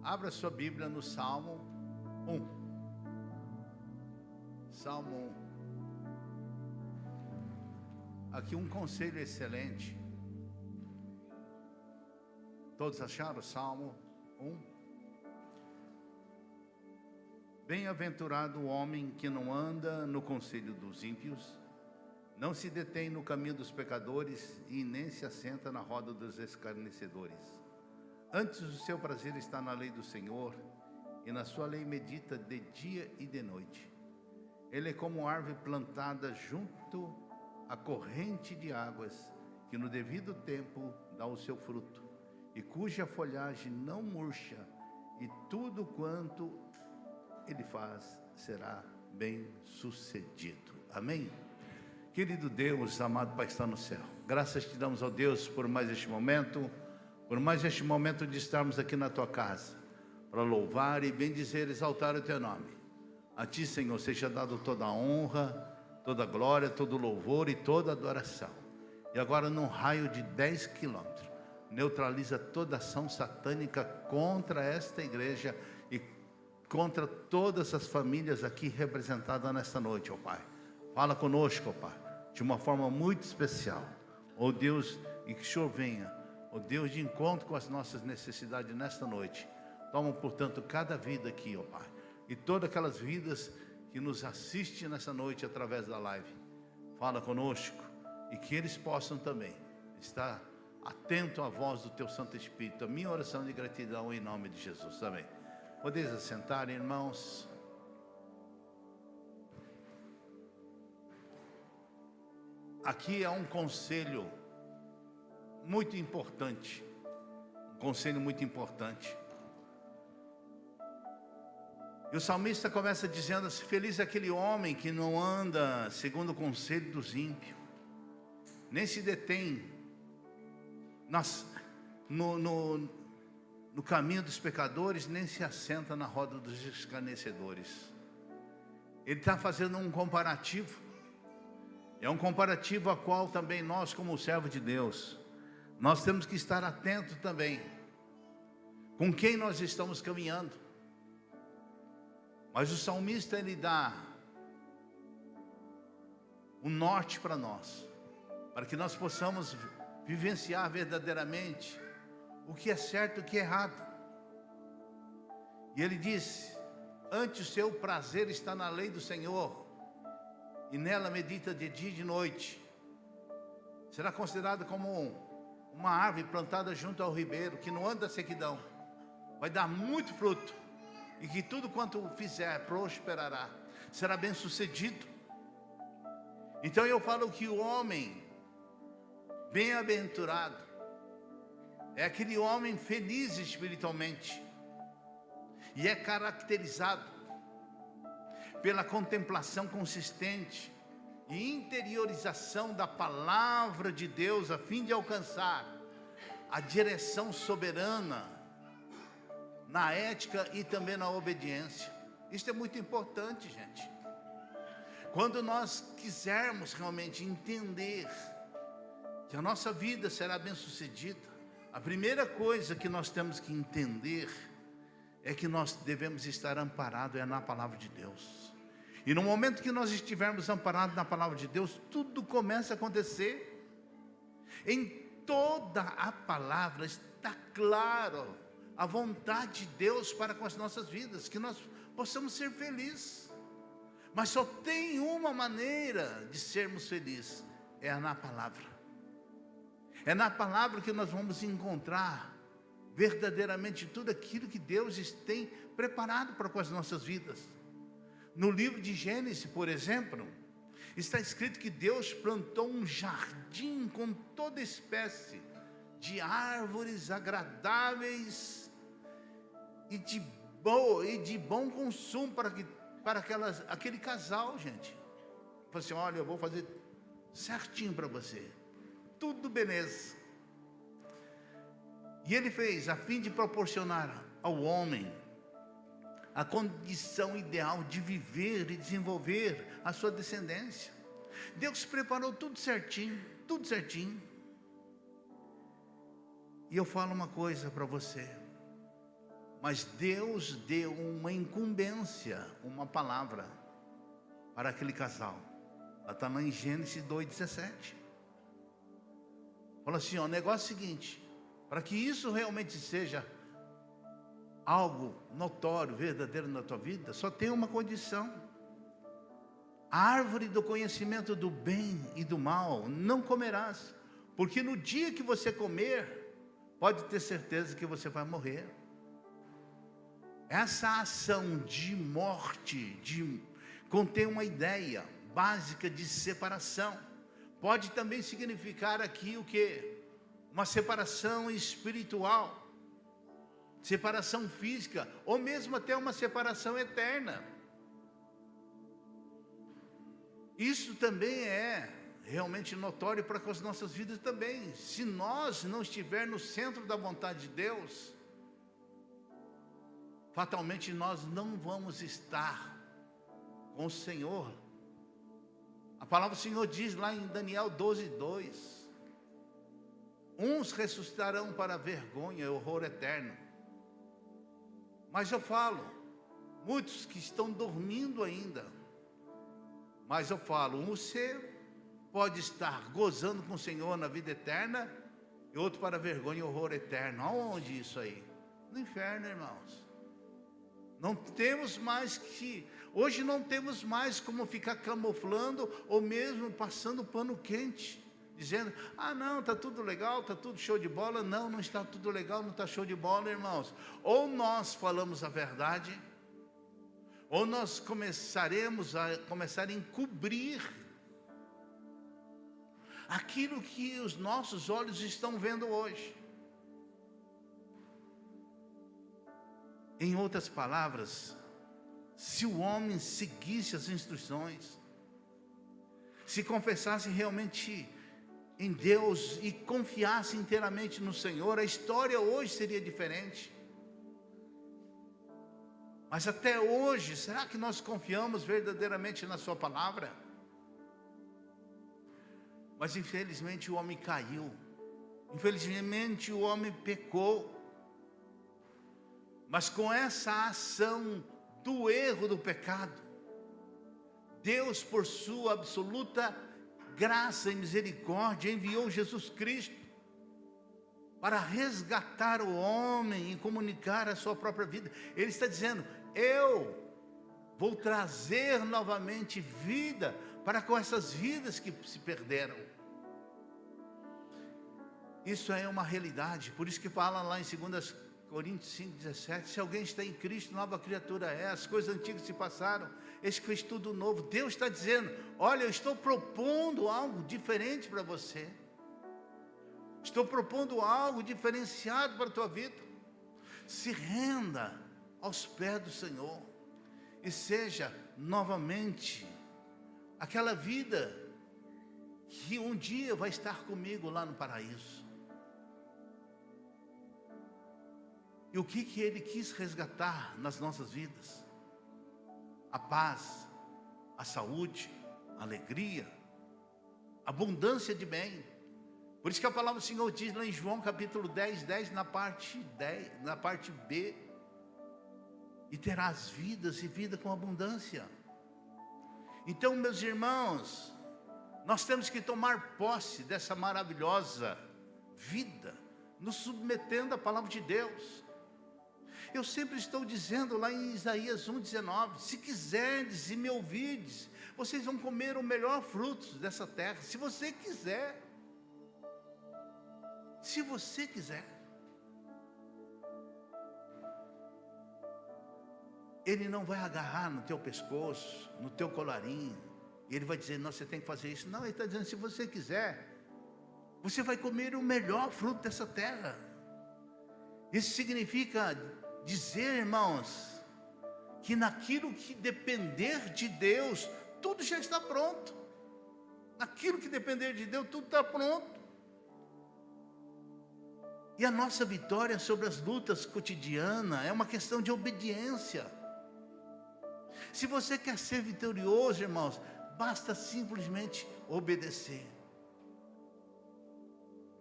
Abra sua Bíblia no Salmo 1. Salmo 1. Aqui um conselho excelente. Todos acharam o Salmo 1? Bem-aventurado o homem que não anda no conselho dos ímpios, não se detém no caminho dos pecadores e nem se assenta na roda dos escarnecedores. Antes o seu prazer está na lei do Senhor, e na sua lei medita de dia e de noite. Ele é como árvore plantada junto à corrente de águas, que no devido tempo dá o seu fruto, e cuja folhagem não murcha, e tudo quanto ele faz será bem sucedido. Amém? Querido Deus, amado Pai que está no céu, graças te damos ao Deus por mais este momento, de estarmos aqui na tua casa, para louvar e bendizer, exaltar o teu nome. A ti, Senhor, seja dado toda a honra, toda a glória, todo o louvor e toda a adoração. E agora, num raio de 10 quilômetros, neutraliza toda ação satânica contra esta igreja e contra todas as famílias aqui representadas nesta noite, ó Pai. Fala conosco, ó Pai, de uma forma muito especial, ó Deus, e que o Senhor venha, ó Deus, de encontro com as nossas necessidades nesta noite. Toma, portanto, cada vida aqui, ó Pai, e todas aquelas vidas que nos assistem nessa noite através da live. Fala conosco, e que eles possam também estar atento à voz do teu Santo Espírito. A minha oração de gratidão em nome de Jesus. Amém. Podeis assentar, irmãos. Aqui é um conselho muito importante. Um conselho muito importante. E o salmista começa dizendo assim: feliz é aquele homem que não anda segundo o conselho dos ímpios, nem se detém no caminho dos pecadores, nem se assenta na roda dos escarnecedores. Ele está fazendo um comparativo. É um comparativo a qual também nós, como servo de Deus, nós temos que estar atento também com quem nós estamos caminhando. Mas o salmista, ele dá um norte para nós, para que nós possamos vivenciar verdadeiramente o que é certo e o que é errado. E ele diz: antes o seu prazer está na lei do Senhor, e nela medita de dia e de noite. Será considerado como uma árvore plantada junto ao ribeiro, que não anda sequidão, vai dar muito fruto, e que tudo quanto fizer prosperará, será bem sucedido. Então eu falo que o homem bem-aventurado é aquele homem feliz espiritualmente, e é caracterizado pela contemplação consistente e interiorização da palavra de Deus, a fim de alcançar a direção soberana na ética e também na obediência. Isso é muito importante, gente. Quando nós quisermos realmente entender que a nossa vida será bem-sucedida, a primeira coisa que nós temos que entender é que nós devemos estar amparados na palavra de Deus. E no momento que nós estivermos amparados na palavra de Deus, tudo começa a acontecer. Em toda a palavra está claro a vontade de Deus para com as nossas vidas, que nós possamos ser felizes. Mas só tem uma maneira de sermos felizes, é na palavra. É na palavra que nós vamos encontrar verdadeiramente tudo aquilo que Deus tem preparado para com as nossas vidas. No livro de Gênesis, por exemplo, está escrito que Deus plantou um jardim com toda espécie de árvores agradáveis e de bom consumo para aquele casal, gente. Falei assim: olha, eu vou fazer certinho para você, tudo beleza. E ele fez a fim de proporcionar ao homem a condição ideal de viver e desenvolver a sua descendência. Deus preparou tudo certinho, tudo certinho. E eu falo uma coisa para você: Mas Deus deu uma incumbência, uma palavra para aquele casal. Ela está lá em Gênesis 2,17. Fala assim, ó, o negócio é o seguinte: para que isso realmente seja algo notório, verdadeiro na tua vida, só tem uma condição: a árvore do conhecimento do bem e do mal não comerás, porque no dia que você comer, pode ter certeza que você vai morrer. Essa ação de morte contém uma ideia básica de separação. Pode também significar aqui o quê? Uma separação espiritual, separação física, ou mesmo até uma separação eterna. Isso também é realmente notório para com as nossas vidas também. Se nós não estivermos no centro da vontade de Deus, fatalmente nós não vamos estar com o Senhor. A palavra do Senhor diz lá em Daniel 12:2: uns ressuscitarão para a vergonha e horror eterno. Mas eu falo, muitos que estão dormindo ainda. Mas eu falo, você pode estar gozando com o Senhor na vida eterna, e outro para a vergonha e horror eterno. Aonde isso aí? No inferno, irmãos. Não temos mais que... Hoje não temos mais como ficar camuflando, ou mesmo passando pano quente, dizendo, ah não, está tudo legal, está tudo show de bola. Não, não está tudo legal, não está show de bola, irmãos. Ou nós falamos a verdade, ou nós começaremos a encobrir aquilo que os nossos olhos estão vendo hoje. Em outras palavras, se o homem seguisse as instruções, se confessasse realmente em Deus e confiasse inteiramente no Senhor, a história hoje seria diferente. Mas até hoje, será que nós confiamos verdadeiramente na sua palavra? Mas infelizmente o homem caiu, infelizmente o homem pecou. Mas com essa ação do erro, do pecado, Deus, por sua absoluta graça e misericórdia, enviou Jesus Cristo para resgatar o homem e comunicar a sua própria vida. Ele está dizendo, eu vou trazer novamente vida para com essas vidas que se perderam. Isso é uma realidade. Por isso que fala lá em 2 Coríntios 5,17, se alguém está em Cristo, nova criatura é, as coisas antigas se passaram, eis que fez tudo novo. Deus está dizendo, olha, eu estou propondo algo diferente para você, estou propondo algo diferenciado para a tua vida. Se renda aos pés do Senhor, e seja novamente aquela vida que um dia vai estar comigo lá no paraíso. E o que Ele quis resgatar nas nossas vidas? A paz, a saúde, a alegria, a abundância de bem. Por isso que a palavra do Senhor diz lá em João capítulo 10, na parte B, e terás vidas e vida com abundância. Então, meus irmãos, nós temos que tomar posse dessa maravilhosa vida, nos submetendo à palavra de Deus. Eu sempre estou dizendo lá em Isaías 1,19, se quiserdes e me ouvirdes, vocês vão comer o melhor fruto dessa terra, se você quiser. Se você quiser. Ele não vai agarrar no teu pescoço, no teu colarinho, e Ele vai dizer, não, você tem que fazer isso. Não, Ele está dizendo, se você quiser, você vai comer o melhor fruto dessa terra. Isso significa dizer, irmãos, que naquilo que depender de Deus, tudo já está pronto. Naquilo que depender de Deus, tudo está pronto. E a nossa vitória sobre as lutas cotidianas é uma questão de obediência. Se você quer ser vitorioso, irmãos, basta simplesmente obedecer.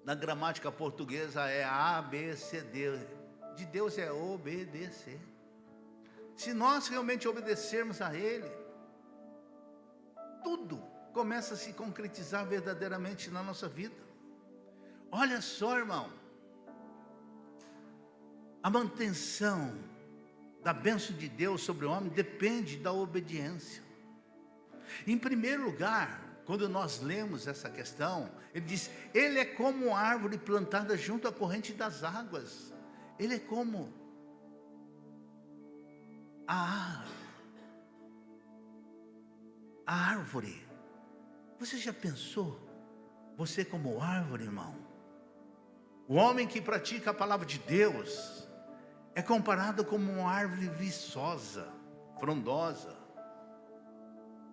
Na gramática portuguesa é A, B, C, D. de Deus é obedecer. Se nós realmente obedecermos a Ele, tudo começa a se concretizar verdadeiramente na nossa vida. Olha só, irmão, a manutenção da bênção de Deus sobre o homem depende da obediência. Em primeiro lugar, quando nós lemos essa questão, ele diz: ele é como árvore plantada junto à corrente das águas. Ele é como a árvore. Você já pensou? Você como árvore, irmão? O homem que pratica a palavra de Deus é comparado como uma árvore viçosa, frondosa.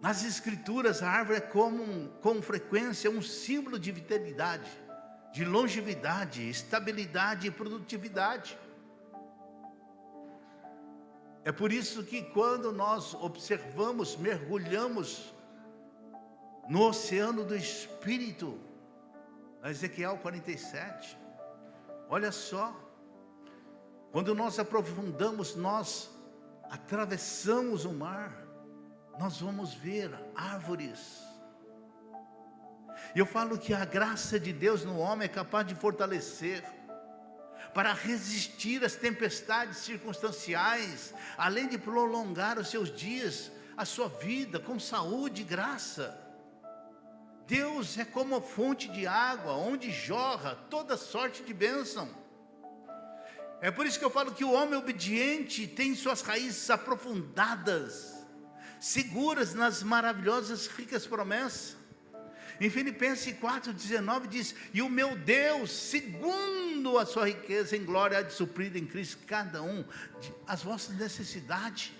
Nas escrituras, a árvore é com frequência um símbolo de vitalidade, de longevidade, estabilidade e produtividade. É por isso que quando nós observamos, mergulhamos no oceano do Espírito, na Ezequiel 47, olha só, quando nós aprofundamos, nós atravessamos o mar, nós vamos ver árvores. E eu falo que a graça de Deus no homem é capaz de fortalecer, para resistir às tempestades circunstanciais, além de prolongar os seus dias, a sua vida com saúde e graça. Deus é como a fonte de água, onde jorra toda sorte de bênção. É por isso que eu falo que o homem obediente tem suas raízes aprofundadas, seguras nas maravilhosas, ricas promessas. Em Filipenses 4,19 diz: e o meu Deus, segundo a sua riqueza em glória, há de suprir em Cristo cada um as vossas necessidades.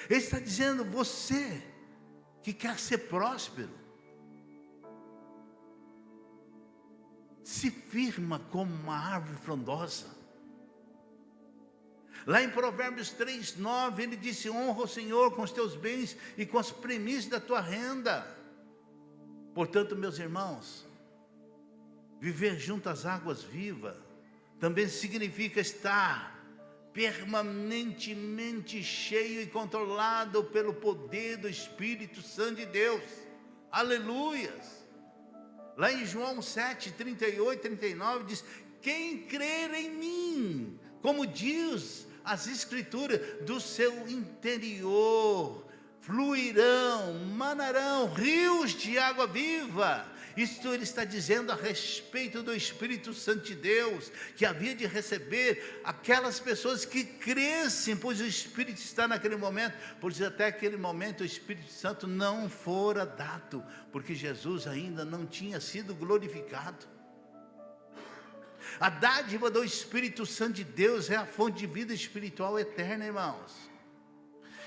Ele está dizendo: você que quer ser próspero, se firma como uma árvore frondosa. Lá em Provérbios 3,9 ele disse: honra o Senhor com os teus bens e com as primícias da tua renda. Portanto, meus irmãos, viver junto às águas vivas também significa estar permanentemente cheio e controlado pelo poder do Espírito Santo de Deus. Aleluias! Lá em João 7, 38, 39 diz: quem crer em mim, como diz as Escrituras, do seu interior fluirão, manarão rios de água viva. Isto ele está dizendo a respeito do Espírito Santo de Deus, que havia de receber aquelas pessoas que crescem, pois o Espírito está naquele momento, pois até aquele momento o Espírito Santo não fora dado, porque Jesus ainda não tinha sido glorificado. A dádiva do Espírito Santo de Deus é a fonte de vida espiritual eterna, irmãos.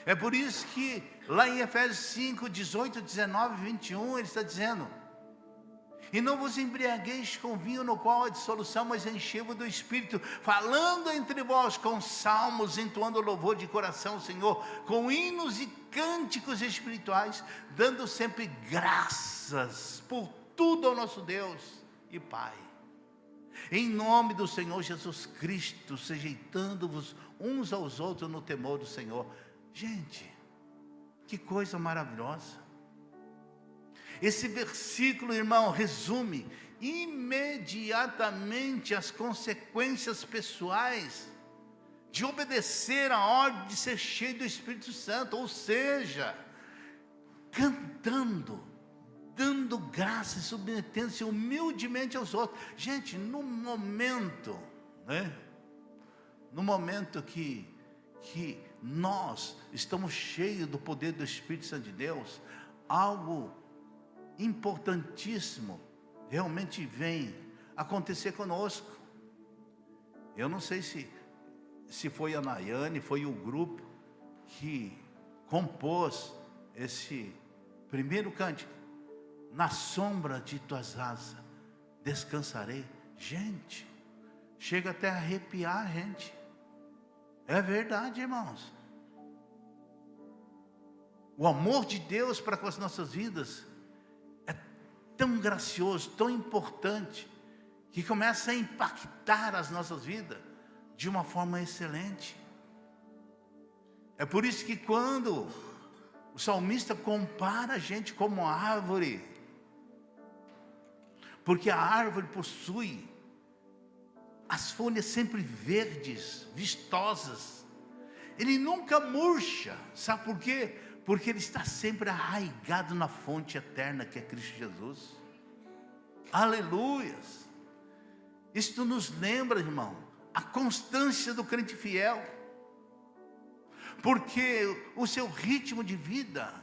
É por isso que lá em Efésios 5, 18, 19 e 21, ele está dizendo: e não vos embriagueis com vinho, no qual há dissolução, mas enchei-vos do Espírito, falando entre vós com salmos, entoando louvor de coração ao Senhor, com hinos e cânticos espirituais, dando sempre graças por tudo ao nosso Deus e Pai, em nome do Senhor Jesus Cristo, sujeitando-vos uns aos outros no temor do Senhor. Gente, que coisa maravilhosa. Esse versículo, irmão, resume imediatamente as consequências pessoais de obedecer a ordem de ser cheio do Espírito Santo, ou seja, cantando, dando graça e submetendo-se humildemente aos outros. Gente, no momento, no momento que nós estamos cheios do poder do Espírito Santo de Deus, algo importantíssimo realmente vem acontecer conosco. Eu não sei se foi a Nayane, foi o grupo que compôs esse primeiro cântico: na sombra de tuas asas descansarei. Gente, chega até a arrepiar a gente. É verdade, irmãos. O amor de Deus para com as nossas vidas é tão gracioso, tão importante, que começa a impactar as nossas vidas de uma forma excelente. É por isso que quando o salmista compara a gente como árvore, porque a árvore possui as folhas sempre verdes, vistosas, ele nunca murcha, sabe por quê? Porque ele está sempre arraigado na fonte eterna que é Cristo Jesus. Aleluias. Isto nos lembra, irmão, a constância do crente fiel, porque o seu ritmo de vida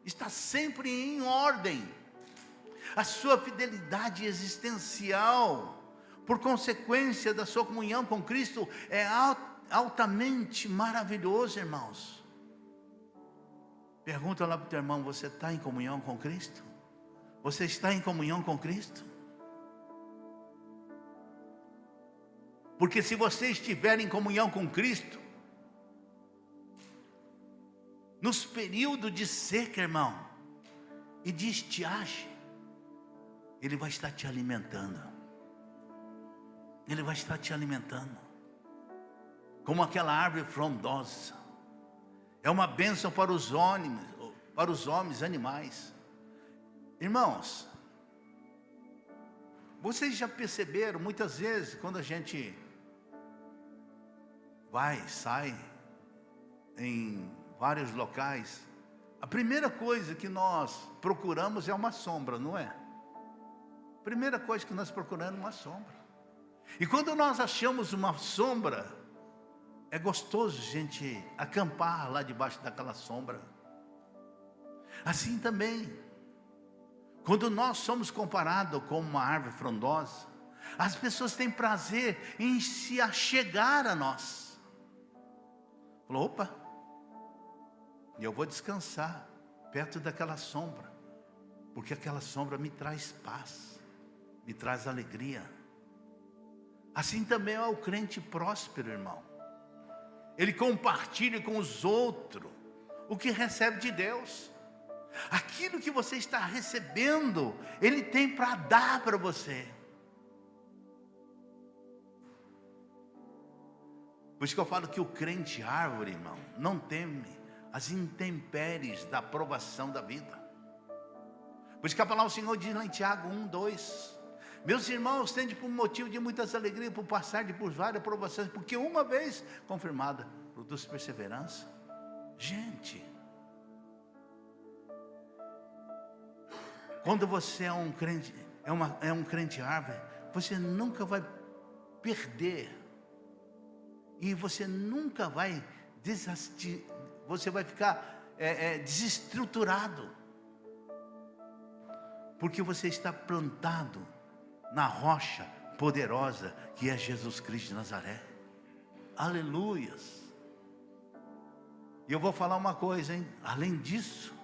está sempre em ordem, a sua fidelidade existencial, por consequência da sua comunhão com Cristo, é altamente maravilhoso, irmãos. Pergunta lá para o teu irmão: você está em comunhão com Cristo? Você está em comunhão com Cristo? Porque se você estiver em comunhão com Cristo, nos períodos de seca, irmão, e de estiagem, Ele vai estar te alimentando. Ele vai estar te alimentando. Como aquela árvore frondosa. É uma bênção para os homens, animais. Irmãos, vocês já perceberam, muitas vezes, quando a gente sai em vários locais, a primeira coisa que nós procuramos é uma sombra, não é? A primeira coisa que nós procuramos é uma sombra. E quando nós achamos uma sombra, é gostoso a gente acampar lá debaixo daquela sombra. Assim também, quando nós somos comparados com uma árvore frondosa, as pessoas têm prazer em se achegar a nós. Falou: opa, eu vou descansar perto daquela sombra, porque aquela sombra me traz paz, me traz alegria. Assim também é o crente próspero, irmão. Ele compartilha com os outros o que recebe de Deus. Aquilo que você está recebendo, Ele tem para dar para você. Por isso que eu falo que o crente árvore, irmão, não teme as intempéries da provação da vida. Por isso que a palavra do Senhor diz lá em Tiago 1:2: meus irmãos, tende por motivo de muitas alegrias por passar por várias provações, porque uma vez confirmada produz perseverança. Gente, quando você é um crente, é um crente árvore, você nunca vai perder, e você nunca vai desistir, você vai ficar desestruturado, porque você está plantado na rocha poderosa que é Jesus Cristo de Nazaré. Aleluias. E eu vou falar uma coisa, hein? Além disso,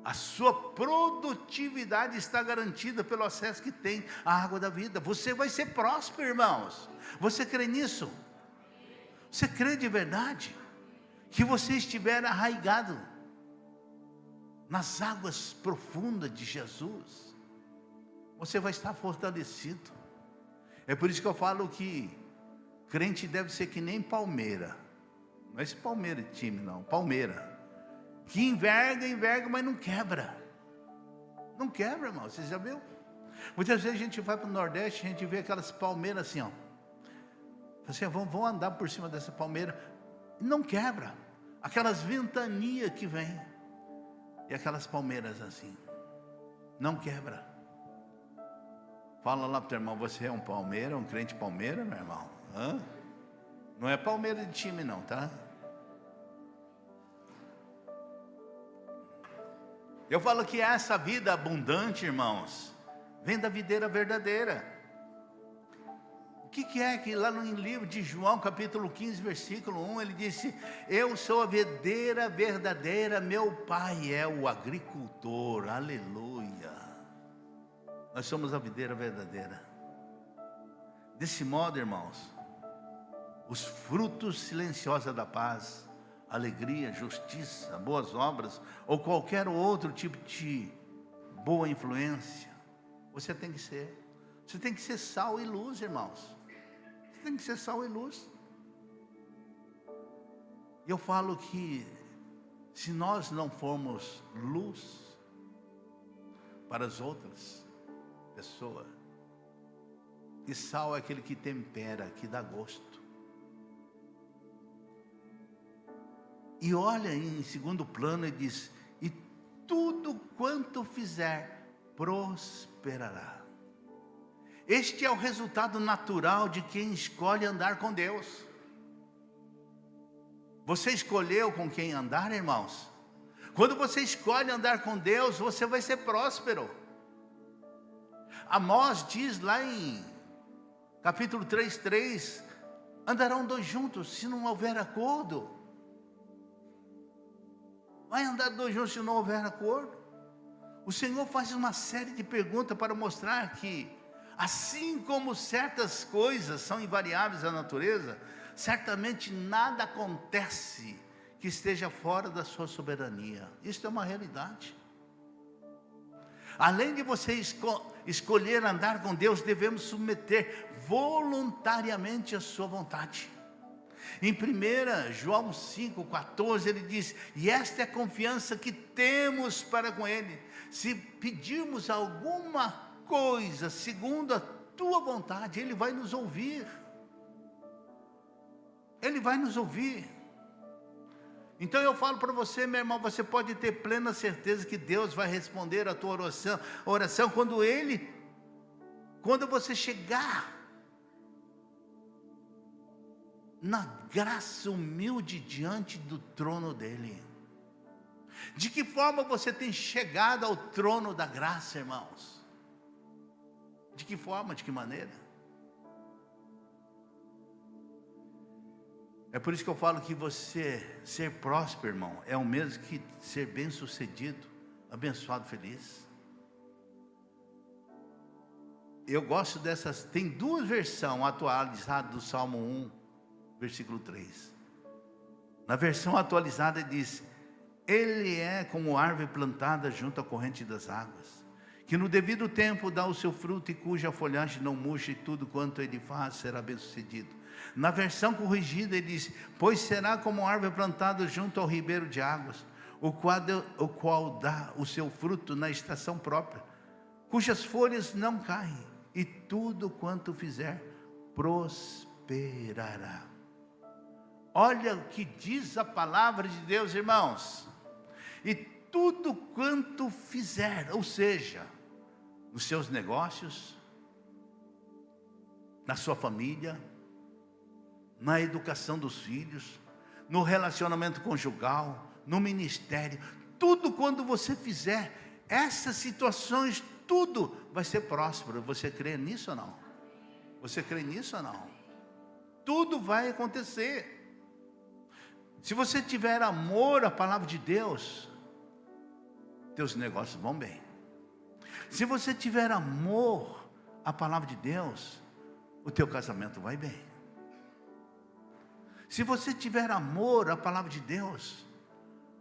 a sua produtividade está garantida pelo acesso que tem à água da vida. Você vai ser próspero, irmãos. Você crê nisso? Você crê de verdade que você estiver arraigado nas águas profundas de Jesus? Você vai estar fortalecido. É por isso que eu falo que crente deve ser que nem palmeira. Não é esse palmeira de time, não. Palmeira. Que enverga, mas não quebra. Não quebra, irmão. Você já viu? Muitas vezes a gente vai para o Nordeste, a gente vê aquelas palmeiras assim, ó. Assim, vão andar por cima dessa palmeira. Não quebra. Aquelas ventanias que vêm. E aquelas palmeiras assim. Não quebra. Fala lá para o teu irmão: você é um palmeira, um crente palmeira, meu irmão? Hã? Não é palmeira de time não, tá? Eu falo que essa vida abundante, irmãos, vem da videira verdadeira. O que é que lá no livro de João, capítulo 15, versículo 1, ele disse: eu sou a videira verdadeira, meu pai é o agricultor. Aleluia. Nós somos a videira verdadeira. Desse modo, irmãos, os frutos silenciosos da paz, alegria, justiça, boas obras, ou qualquer outro tipo de boa influência, você tem que ser. Você tem que ser sal e luz, irmãos. Você tem que ser sal e luz. eu falo que se nós não formos luz para as outras pessoas, e sal é aquele que tempera, que dá gosto. E olha em segundo plano, ele diz: e tudo quanto fizer, prosperará. Este é o resultado natural de quem escolhe andar com Deus. Você escolheu com quem andar, irmãos? Quando você escolhe andar com Deus, você vai ser próspero. Amós diz lá em capítulo 3:3, andarão dois juntos se não houver acordo. Vai andar dois juntos se não houver acordo? O Senhor faz uma série de perguntas para mostrar que, assim como certas coisas são invariáveis à natureza, certamente nada acontece que esteja fora da sua soberania. Isso é uma realidade. Além de você escolher andar com Deus, devemos submeter voluntariamente a sua vontade. Em 1 João 5,14 ele diz: e esta é a confiança que temos para com Ele, se pedirmos alguma coisa segundo a tua vontade, Ele vai nos ouvir. Ele vai nos ouvir. Então eu falo para você, meu irmão, você pode ter plena certeza que Deus vai responder a tua oração quando você chegar na graça humilde diante do trono dele. De que forma você tem chegado ao trono da graça, irmãos? De que forma, de que maneira? É por isso que eu falo que você ser próspero, irmão, é o mesmo que ser bem-sucedido, abençoado, feliz. Eu gosto dessas, tem duas versões atualizadas do Salmo 1, versículo 3. Na versão atualizada ele diz: ele é como árvore plantada junto à corrente das águas, que no devido tempo dá o seu fruto e cuja folhagem não murcha, e tudo quanto ele faz será bem-sucedido. Na versão corrigida ele diz: pois será como árvore plantada junto ao ribeiro de águas, o qual dá o seu fruto na estação própria, cujas folhas não caem, e tudo quanto fizer prosperará. Olha o que diz a palavra de Deus, irmãos. E tudo quanto fizer, ou seja, nos seus negócios, na sua família, na educação dos filhos, no relacionamento conjugal, no ministério, tudo quando você fizer, essas situações, tudo vai ser próspero. Você crê nisso ou não? Você crê nisso ou não? Tudo vai acontecer. Se você tiver amor à palavra de Deus, teus negócios vão bem. Se você tiver amor à palavra de Deus, o teu casamento vai bem. Se você tiver amor à palavra de Deus,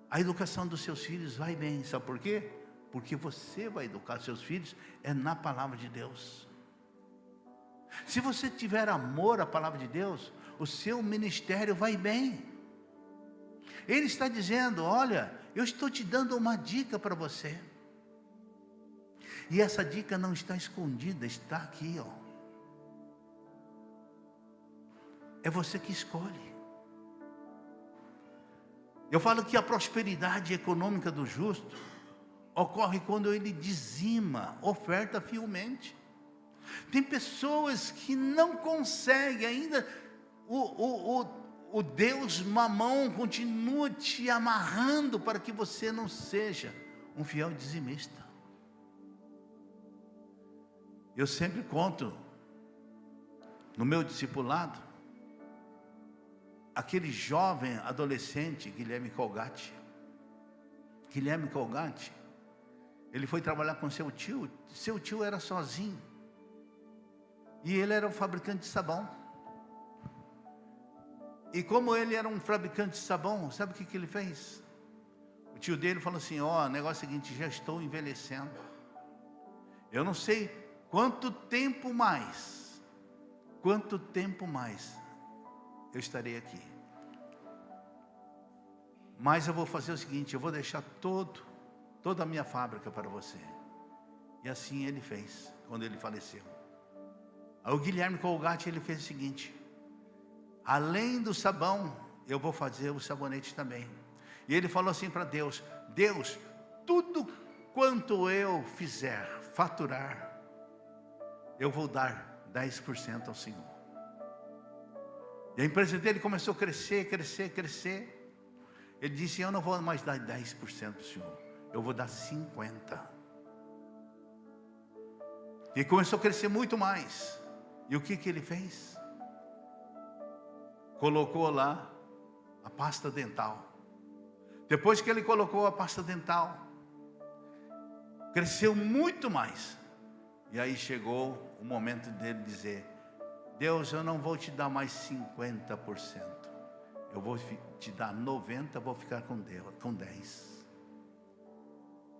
a educação dos seus filhos vai bem. Sabe por quê? Porque você vai educar seus filhos é na palavra de Deus. Se você tiver amor à palavra de Deus, o seu ministério vai bem. Ele está dizendo: olha, eu estou te dando uma dica para você. E essa dica não está escondida, está aqui, ó. É você que escolhe. Eu falo que a prosperidade econômica do justo ocorre quando ele dizima, oferta fielmente. Tem pessoas que não conseguem ainda, o Deus Mamão continua te amarrando para que você não seja um fiel dizimista. Eu sempre conto no meu discipulado aquele jovem adolescente Guilherme Colgate. Ele foi trabalhar com seu tio. Seu tio era sozinho e ele era um fabricante de sabão. E como ele era um fabricante de sabão, sabe o que ele fez? O tio dele falou assim: ó, negócio é o seguinte, já estou envelhecendo, eu não sei quanto tempo mais eu estarei aqui. mas eu vou fazer o seguinte, eu vou deixar toda a minha fábrica para você. E assim ele fez, quando ele faleceu. Aí o Guilherme Colgate, ele fez o seguinte: além do sabão, eu vou fazer o sabonete também. E ele falou assim para Deus: Deus, tudo quanto eu fizer faturar, eu vou dar 10% ao Senhor. E a empresa dele começou a crescer. Ele disse: eu não vou mais dar 10% ao Senhor, eu vou dar 50%. E começou a crescer muito mais. E o que ele fez? Colocou lá a pasta dental. Depois que ele colocou a pasta dental, cresceu muito mais. E aí chegou o momento dele dizer: Deus, eu não vou te dar mais 50%. Eu vou te dar 90%, vou ficar com 10%.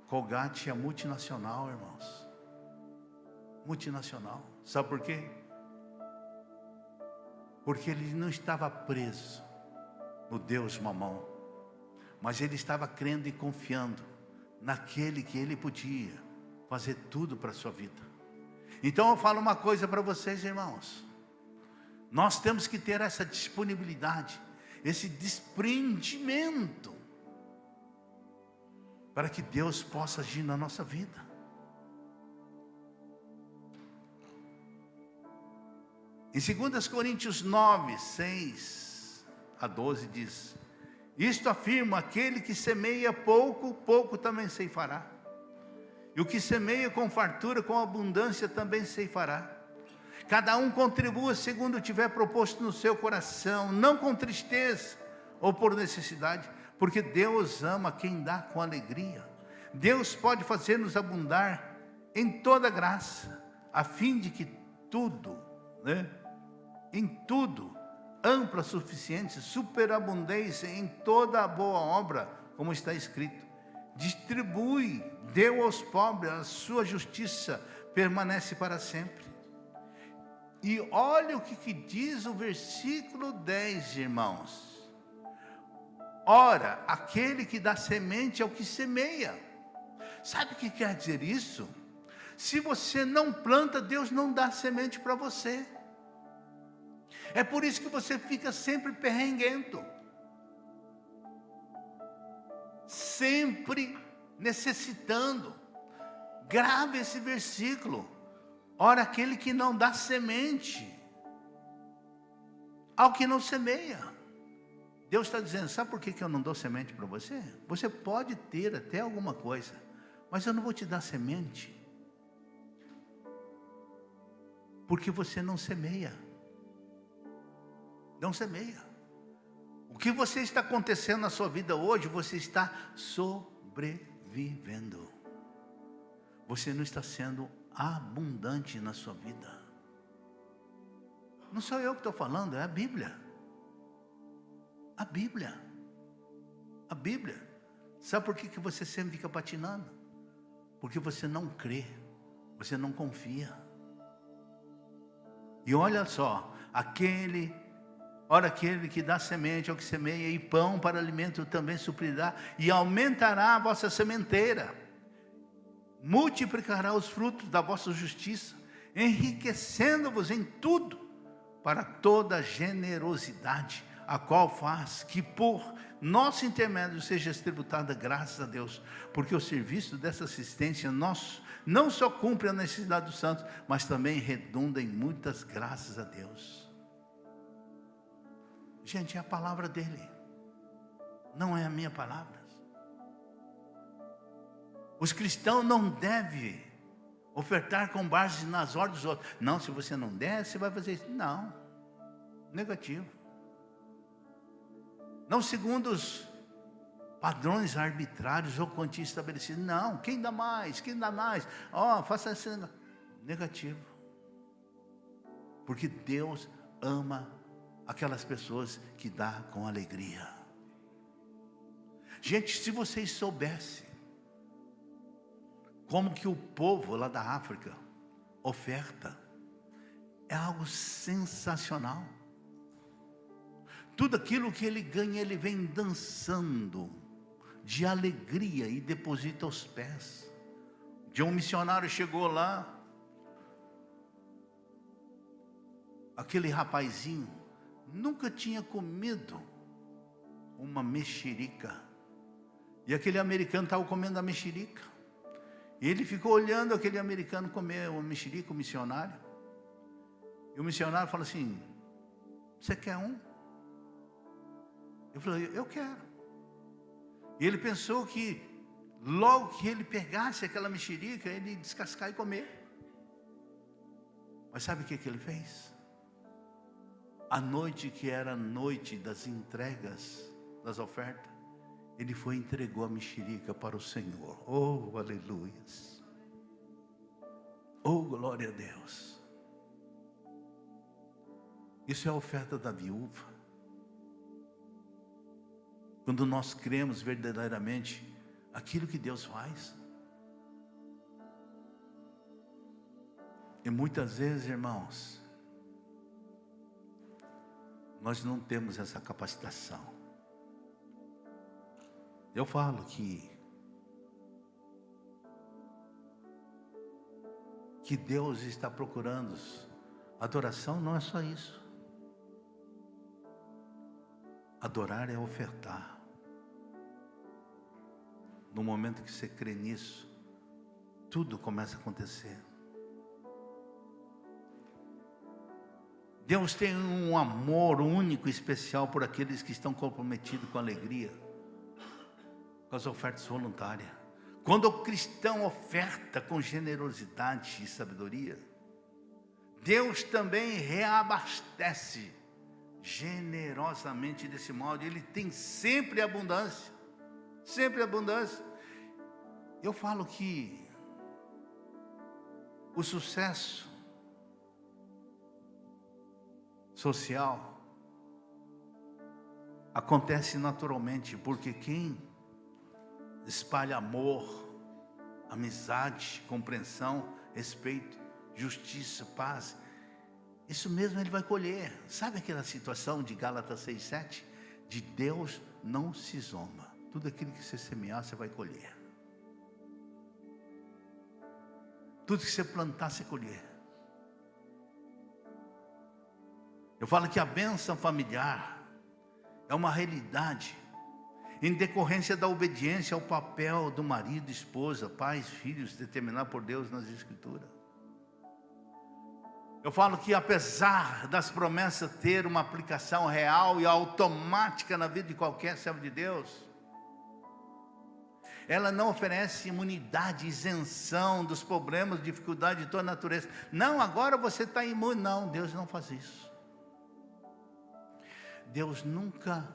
Colgate é multinacional, irmãos. Multinacional. Sabe por quê? Porque ele não estava preso no Deus Mamão, mas ele estava crendo e confiando naquele que ele podia fazer tudo para a sua vida. Então eu falo uma coisa para vocês, irmãos: nós temos que ter essa disponibilidade, esse desprendimento, para que Deus possa agir na nossa vida. Em 2 Coríntios 9, 6 a 12 diz: isto afirma: aquele que semeia pouco, pouco também ceifará. E o que semeia com fartura, com abundância também ceifará. Cada um contribua segundo tiver proposto no seu coração, não com tristeza ou por necessidade, porque Deus ama quem dá com alegria. Deus pode fazer-nos abundar em toda graça, a fim de que tudo, em tudo, ampla, suficiente, superabundância em toda a boa obra, como está escrito: distribui, deu aos pobres, a sua justiça permanece para sempre. E olha o que diz o versículo 10, irmãos: ora, aquele que dá semente é o que semeia. Sabe o que quer dizer isso? Se você não planta, Deus não dá semente para você. É por isso que você fica sempre perrenguento, sempre necessitando. Grave esse versículo: ora, aquele que não dá semente ao que não semeia. Deus está dizendo: sabe por que eu não dou semente para você? Você pode ter até alguma coisa, mas eu não vou te dar semente, porque você não semeia. Não semeia. O que você está acontecendo na sua vida hoje, você está sobrevivendo. Você não está sendo abundante na sua vida. Não sou eu que estou falando, é a Bíblia. A Bíblia. A Bíblia. Sabe por que você sempre fica patinando? Porque você não crê, você não confia. E olha só, aquele que dá semente ao que semeia, e pão para alimento também suprirá, e aumentará a vossa sementeira, multiplicará os frutos da vossa justiça, enriquecendo-vos em tudo, para toda generosidade, a qual faz que por nosso intermédio seja tributada graças a Deus, porque o serviço dessa assistência nosso não só cumpre a necessidade dos santos, mas também redunda em muitas graças a Deus. Gente, é a palavra dele, não é a minha palavra. Os cristãos não devem ofertar com base nas ordens dos outros. Não, se você não der, você vai fazer isso. Não, negativo. Não segundo os padrões arbitrários ou quantia estabelecidos. Não, quem dá mais? Quem dá mais? Faça isso. Negativo. Porque Deus ama aquelas pessoas que dá com alegria. Gente, se vocês soubessem como que o povo lá da África oferta, é algo sensacional. Tudo aquilo que ele ganha, ele vem dançando de alegria e deposita aos pés. De um missionário chegou lá, aquele rapazinho nunca tinha comido uma mexerica, e aquele americano estava comendo a mexerica, e ele ficou olhando aquele americano comer uma mexerica, o missionário, e o missionário falou assim: você quer um? Eu falei: eu quero. E ele pensou que logo que ele pegasse aquela mexerica, ele ia descascar e comer. Mas sabe o que ele fez? A noite que era a noite das entregas, das ofertas, ele foi e entregou a mexerica para o Senhor. Oh, aleluias! Oh, glória a Deus! Isso é a oferta da viúva. Quando nós cremos verdadeiramente aquilo que Deus faz. E muitas vezes, irmãos, nós não temos essa capacitação. Eu falo que Deus está procurando. Adoração não é só isso. Adorar é ofertar. No momento que você crê nisso, tudo começa a acontecer. Deus tem um amor único e especial por aqueles que estão comprometidos com alegria, com as ofertas voluntárias. Quando o cristão oferta com generosidade e sabedoria, Deus também reabastece generosamente desse modo. Ele tem sempre abundância, sempre abundância. Eu falo que o sucesso social acontece naturalmente, porque quem espalha amor, amizade, compreensão, respeito, justiça, paz, isso mesmo ele vai colher. Sabe aquela situação de Gálatas 6:7? De Deus não se zomba. Tudo aquilo que você semear, você vai colher. Tudo que você plantar, você colher. Eu falo que a bênção familiar é uma realidade em decorrência da obediência ao papel do marido, esposa, pais, filhos, determinado por Deus nas Escrituras. Eu falo que apesar das promessas ter uma aplicação real e automática na vida de qualquer servo de Deus, ela não oferece imunidade, isenção dos problemas, dificuldades de toda natureza. Não, agora você está imune. Não, Deus não faz isso. Deus nunca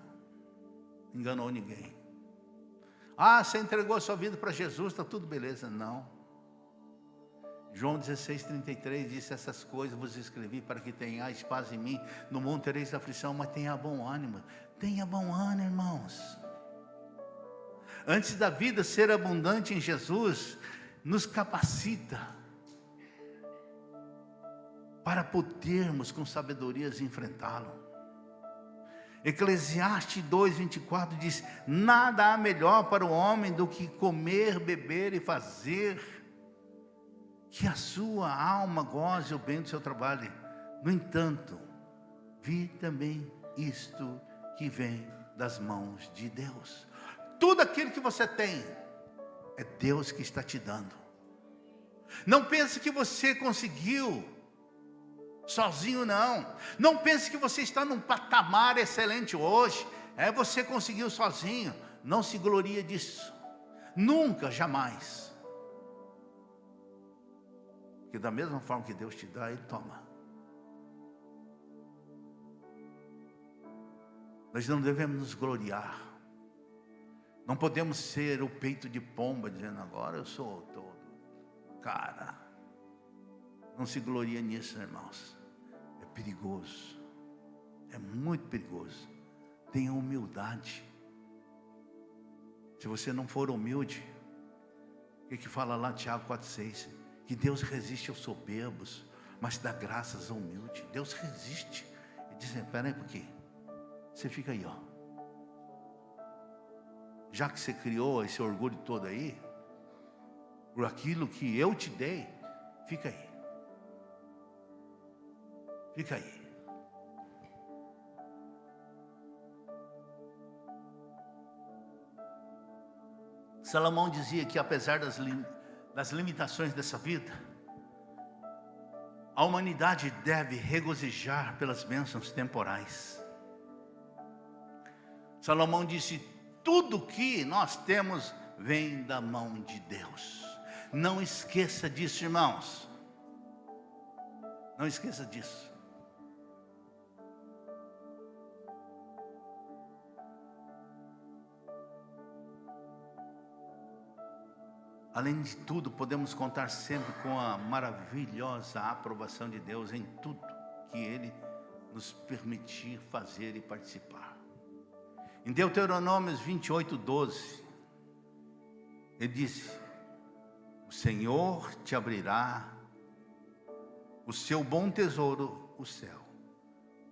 enganou ninguém. Ah, você entregou a sua vida para Jesus, está tudo beleza. Não. João 16:33 disse: essas coisas vos escrevi para que tenhais paz em mim. No mundo tereis aflição, mas tenha bom ânimo. Tenha bom ânimo, irmãos. Antes da vida ser abundante em Jesus, nos capacita para podermos com sabedoria enfrentá-lo. Eclesiastes 2:24 diz: nada há melhor para o homem do que comer, beber e fazer que a sua alma goze o bem do seu trabalho. No entanto, vi também isto que vem das mãos de Deus. Tudo aquilo que você tem, é Deus que está te dando. Não pense que você conseguiu sozinho, não. Não pense que você está num patamar excelente hoje. Você conseguiu sozinho. Não se glorie disso. Nunca, jamais. Porque da mesma forma que Deus te dá, Ele toma. Nós não devemos nos gloriar. Não podemos ser o peito de pomba, dizendo agora eu sou todo. Cara, não se gloria nisso, irmãos. É perigoso. É muito perigoso. Tenha humildade. Se você não for humilde, o que fala lá Tiago 4:6? Que Deus resiste aos soberbos, mas dá graças ao humilde. Deus resiste. Ele diz: espera aí, por quê? Você fica aí, ó. Já que você criou esse orgulho todo aí, por aquilo que eu te dei, fica aí. Fica aí. Salomão dizia que apesar das limitações dessa vida, a humanidade deve regozijar pelas bênçãos temporais. Salomão disse: tudo que nós temos vem da mão de Deus. Não esqueça disso, irmãos. Não esqueça disso. Além de tudo, podemos contar sempre com a maravilhosa aprovação de Deus em tudo que Ele nos permitir fazer e participar. Em Deuteronômio 28:12, Ele disse: o Senhor te abrirá o seu bom tesouro, o céu,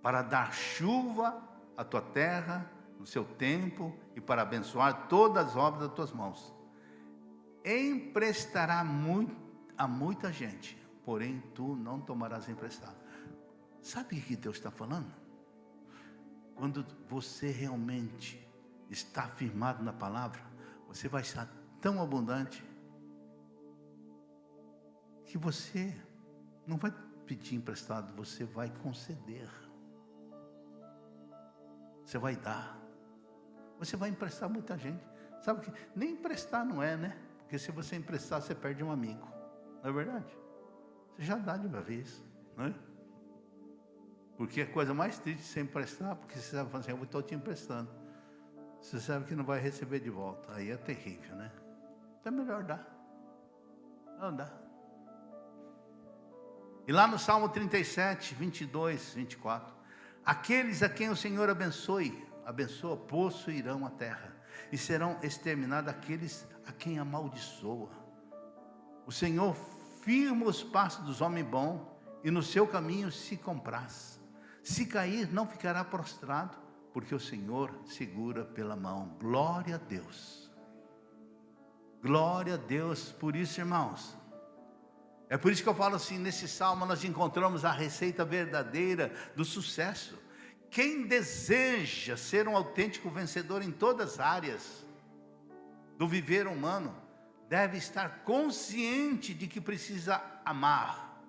para dar chuva à tua terra no seu tempo e para abençoar todas as obras das tuas mãos. Emprestará a muita gente, porém tu não tomarás emprestado. Sabe o que Deus está falando? Quando você realmente está firmado na palavra, você vai estar tão abundante que você não vai pedir emprestado, você vai conceder. Você vai dar. Você vai emprestar muita gente. Sabe que nem emprestar não é, né? Porque se você emprestar, você perde um amigo. Não é verdade? Você já dá de uma vez, não é? Porque a coisa mais triste é você emprestar, porque você sabe assim: eu estou te emprestando. Você sabe que não vai receber de volta. Aí é terrível, né? Então é melhor dar. Não dá. E lá no Salmo 37, 22, 24. Aqueles a quem o Senhor abençoa, possuirão a terra. E serão exterminados aqueles a quem amaldiçoa. O Senhor firma os passos dos homens bons, e no seu caminho se compraz. Se cair, não ficará prostrado, porque o Senhor segura pela mão. Glória a Deus. Glória a Deus por isso, irmãos. É por isso que eu falo assim, nesse salmo nós encontramos a receita verdadeira do sucesso. Quem deseja ser um autêntico vencedor em todas as áreas do viver humano, deve estar consciente de que precisa amar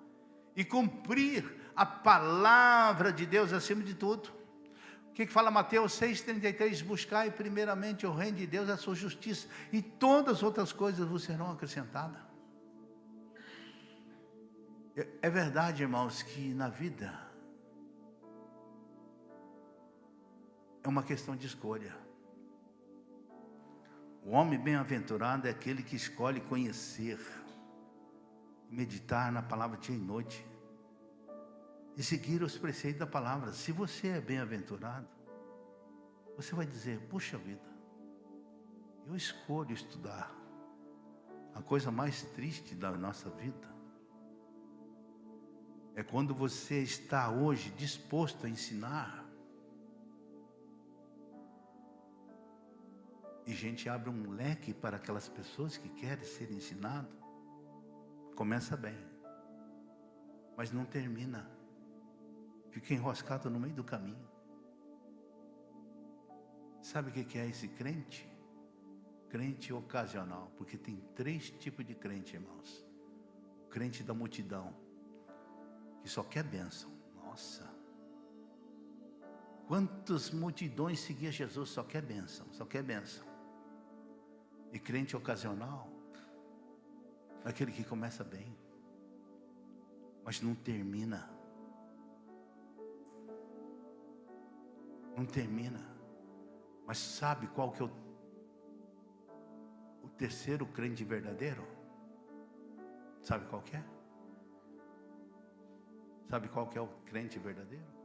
e cumprir a palavra de Deus acima de tudo. O que fala Mateus 6,33? Buscai primeiramente o reino de Deus, a sua justiça, e todas as outras coisas vos serão acrescentadas. É verdade, irmãos, que na vida é uma questão de escolha. O homem bem-aventurado é aquele que escolhe conhecer, meditar na palavra dia e noite, e seguir os preceitos da palavra. Se você é bem-aventurado, você vai dizer: puxa vida, eu escolho estudar. A coisa mais triste da nossa vida é quando você está hoje disposto a ensinar, e a gente abre um leque para aquelas pessoas que querem ser ensinadas. Começa bem, mas não termina. Fica enroscado no meio do caminho. Sabe o que é esse crente? Crente ocasional. Porque tem 3 tipos de crente, irmãos. O crente da multidão, que só quer bênção. Nossa, quantas multidões seguiam Jesus, só quer bênção, só quer bênção. E crente ocasional, aquele que começa bem, mas não termina. Não termina. Mas sabe qual que é o terceiro crente verdadeiro? Sabe qual que é? Sabe qual que é o crente verdadeiro?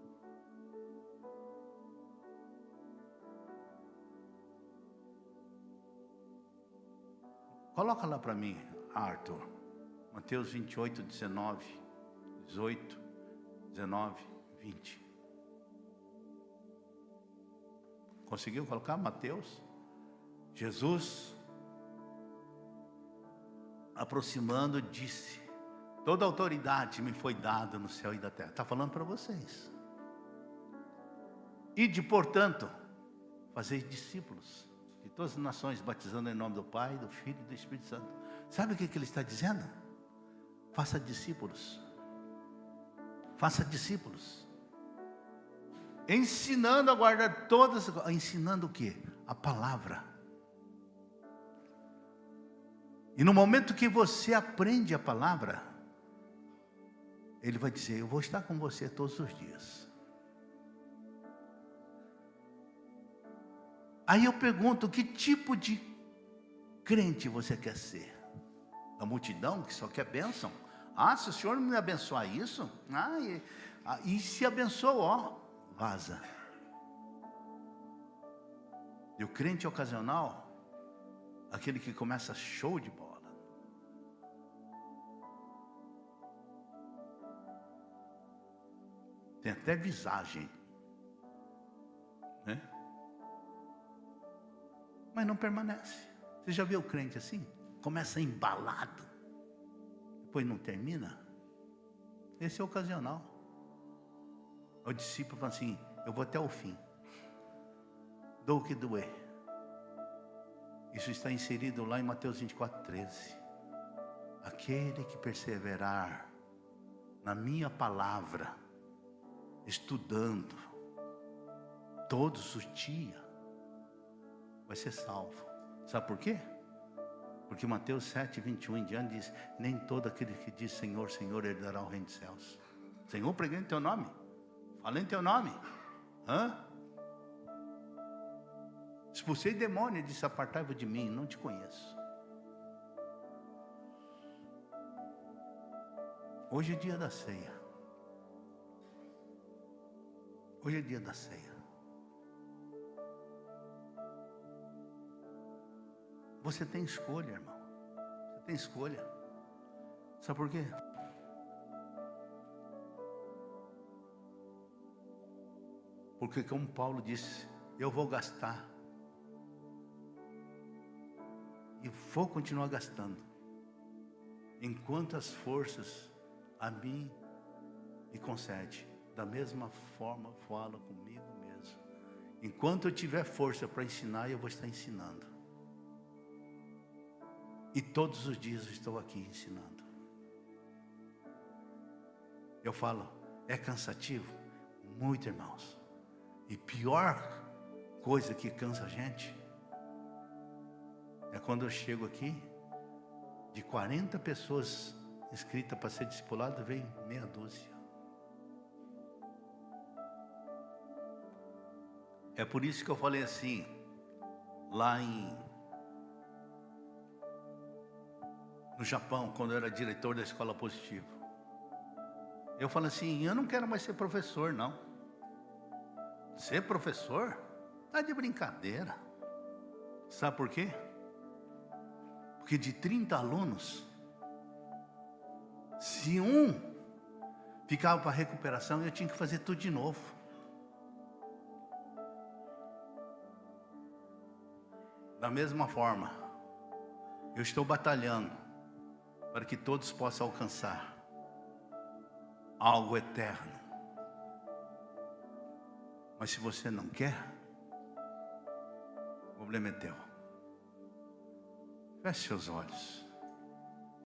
Coloca lá para mim, Arthur. Mateus 28, 19, 18, 19, 20. Conseguiu colocar Mateus? Jesus, aproximando, disse: toda autoridade me foi dada no céu e da terra. Está falando para vocês. Ide, portanto, fazei discípulos de todas as nações, batizando em nome do Pai, do Filho e do Espírito Santo. Sabe o que ele está dizendo? Faça discípulos. Faça discípulos. Ensinando a guardar todas. Ensinando o quê? A palavra. E no momento que você aprende a palavra, Ele vai dizer: eu vou estar com você todos os dias. Aí eu pergunto: que tipo de crente você quer ser? A multidão que só quer bênção? Ah, se o Senhor me abençoar isso, e se abençoa, ó, vaza. E o crente ocasional, aquele que começa show de bola. Tem até visagem, né? Mas não permanece. Você já viu o crente assim? Começa embalado, depois não termina. Esse é ocasional. O discípulo fala assim: eu vou até o fim, dou o que doer. Isso está inserido lá em Mateus 24:13. Aquele que perseverar na minha palavra, estudando todos os dias, vai ser salvo. Sabe por quê? Porque Mateus 7:21 em diante diz: nem todo aquele que diz Senhor, Senhor, ele dará o reino dos céus. Senhor, preguei em teu nome, falei em teu nome, expulsei demônio e disse: apartai-vos de mim, não te conheço. Hoje é dia da ceia. Hoje é dia da ceia. Você tem escolha, irmão. Você tem escolha. Sabe por quê? Porque, como Paulo disse, eu vou gastar. E vou continuar gastando. Enquanto as forças a mim me concede. Da mesma forma, fala comigo mesmo. Enquanto eu tiver força para ensinar, eu vou estar ensinando. E todos os dias eu estou aqui ensinando. Eu falo, é cansativo? Muito, irmãos. E pior coisa que cansa a gente é quando eu chego aqui, de 40 pessoas inscritas para ser discipulado, vem meia dúzia. É por isso que eu falei assim, lá no Japão, quando eu era diretor da escola positiva. Eu falei assim, eu não quero mais ser professor, não. Ser professor? Tá de brincadeira. Sabe por quê? Porque de 30 alunos, se um ficava para recuperação, eu tinha que fazer tudo de novo. Da mesma forma, eu estou batalhando para que todos possam alcançar algo eterno. Mas se você não quer, o problema é teu. Feche seus olhos.